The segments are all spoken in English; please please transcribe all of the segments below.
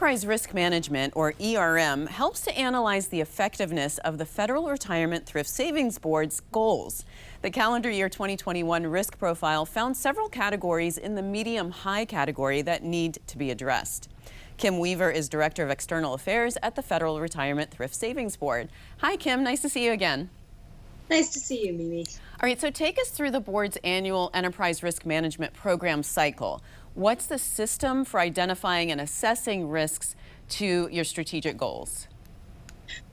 Enterprise Risk Management, or ERM, helps to analyze the effectiveness of the Federal Retirement Thrift Savings Board's goals. The calendar year 2021 risk profile found several categories in the medium-high category that need to be addressed. Kim Weaver is Director of External Affairs at the Federal Retirement Thrift Savings Board. Hi, Kim. Nice to see you again. Nice to see you, Mimi. All right, so take us through the board's annual Enterprise Risk Management Program cycle. What's the system for identifying and assessing risks to your strategic goals?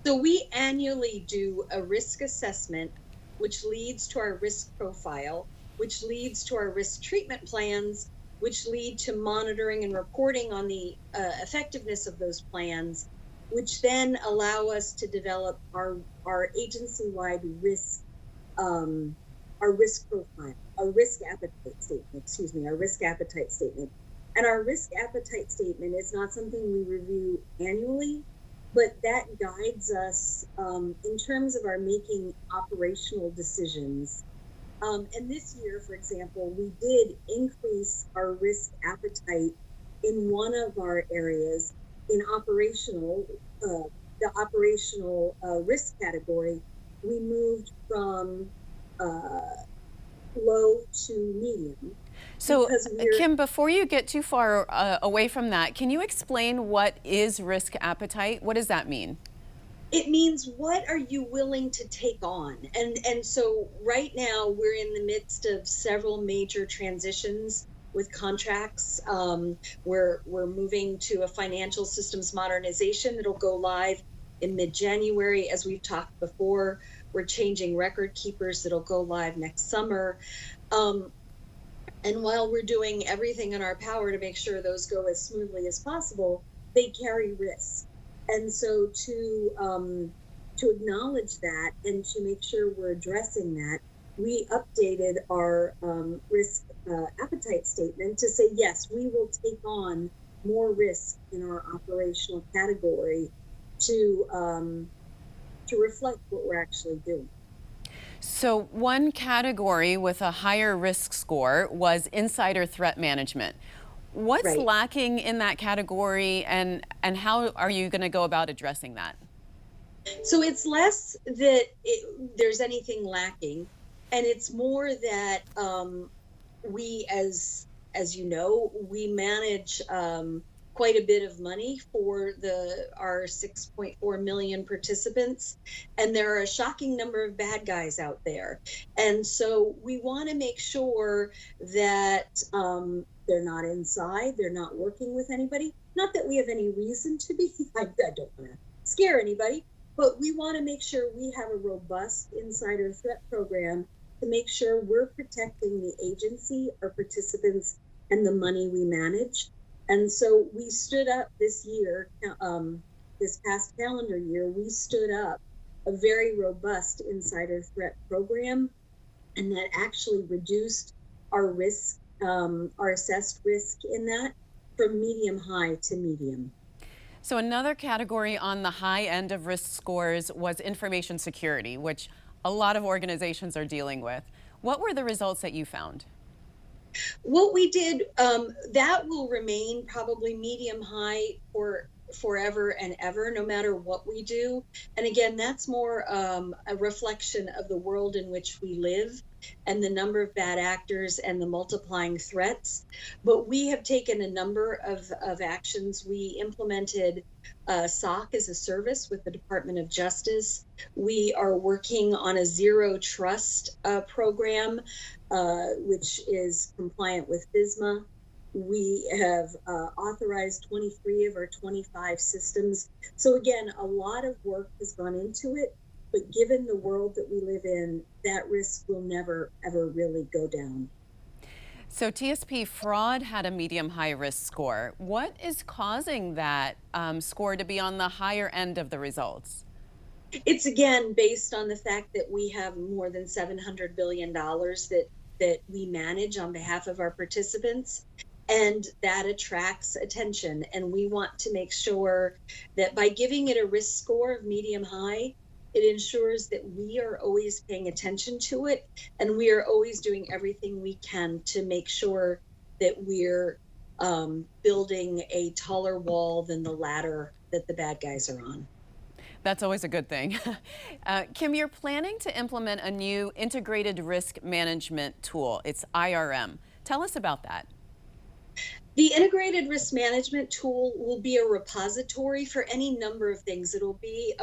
So we annually do a risk assessment, which leads to our risk profile, which leads to our risk treatment plans, which lead to monitoring and reporting on the effectiveness of those plans, which then allow us to develop our agency-wide risk, our risk profile, our risk appetite statement, And our risk appetite statement is not something we review annually, but that guides us in terms of our making operational decisions. And this year, for example, we did increase our risk appetite in one of our areas in the operational risk category. We moved from low to medium. So, Kim, before you get too far away from that, can you explain what is risk appetite? What does that mean? It means, what are you willing to take on? And so right now we're in the midst of several major transitions with contracts. We're moving to a financial systems modernization that'll go live in mid-January. As we've talked before, we're changing record keepers that'll go live next summer. And while we're doing everything in our power to make sure those go as smoothly as possible, they carry risk. And so to acknowledge that and to make sure we're addressing that, we updated our risk appetite statement to say, yes, we will take on more risk in our operational category to reflect what we're actually doing. So one category with a higher risk score was insider threat management. What's lacking in that category, and how are you going to go about addressing that? So it's less that there's anything lacking, and it's more that we, as you know, we manage quite a bit of money for our 6.4 million participants, and there are a shocking number of bad guys out there. And so we want to make sure that they're not inside, they're not working with anybody. Not that we have any reason to be, I don't want to scare anybody, but we want to make sure we have a robust insider threat program to make sure we're protecting the agency, our participants, and the money we manage. And so we stood up this year, this past calendar year, we stood up a very robust insider threat program, and that actually reduced our risk, our assessed risk in that, from medium high to medium. So another category on the high end of risk scores was information security, which a lot of organizations are dealing with. What were the results that you found? What we did, that will remain probably medium high for forever and ever, no matter what we do. And again, that's more a reflection of the world in which we live and the number of bad actors and the multiplying threats. But we have taken a number of actions. We implemented SOC as a service with the Department of Justice. We are working on a zero trust program, which is compliant with FISMA. We have authorized 23 of our 25 systems. So again, a lot of work has gone into it, but given the world that we live in, that risk will never, ever really go down. So TSP fraud had a medium-high risk score. What is causing that score to be on the higher end of the results? It's again based on the fact that we have more than $700 billion that we manage on behalf of our participants. And that attracts attention. And we want to make sure that by giving it a risk score of medium high, it ensures that we are always paying attention to it. And we are always doing everything we can to make sure that we're building a taller wall than the ladder that the bad guys are on. That's always a good thing. Kim, you're planning to implement a new integrated risk management tool. It's IRM. Tell us about that. The integrated risk management tool will be a repository for any number of things. It'll be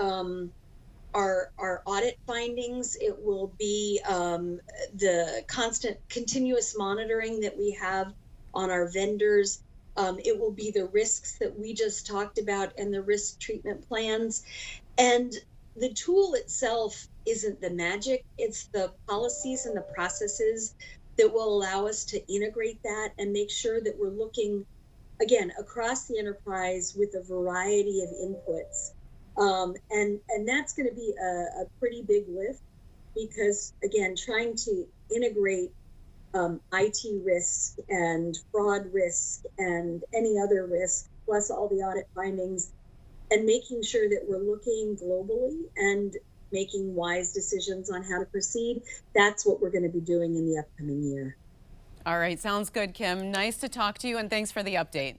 our audit findings. It will be the constant continuous monitoring that we have on our vendors. It will be the risks that we just talked about and the risk treatment plans. And the tool itself isn't the magic, it's the policies and the processes that will allow us to integrate that and make sure that we're looking, again, across the enterprise with a variety of inputs. And that's going to be a pretty big lift because, again, trying to integrate IT risk and fraud risk and any other risk, plus all the audit findings, and making sure that we're looking globally and making wise decisions on how to proceed. That's what we're going to be doing in the upcoming year. All right, sounds good, Kim. Nice to talk to you, and thanks for the update.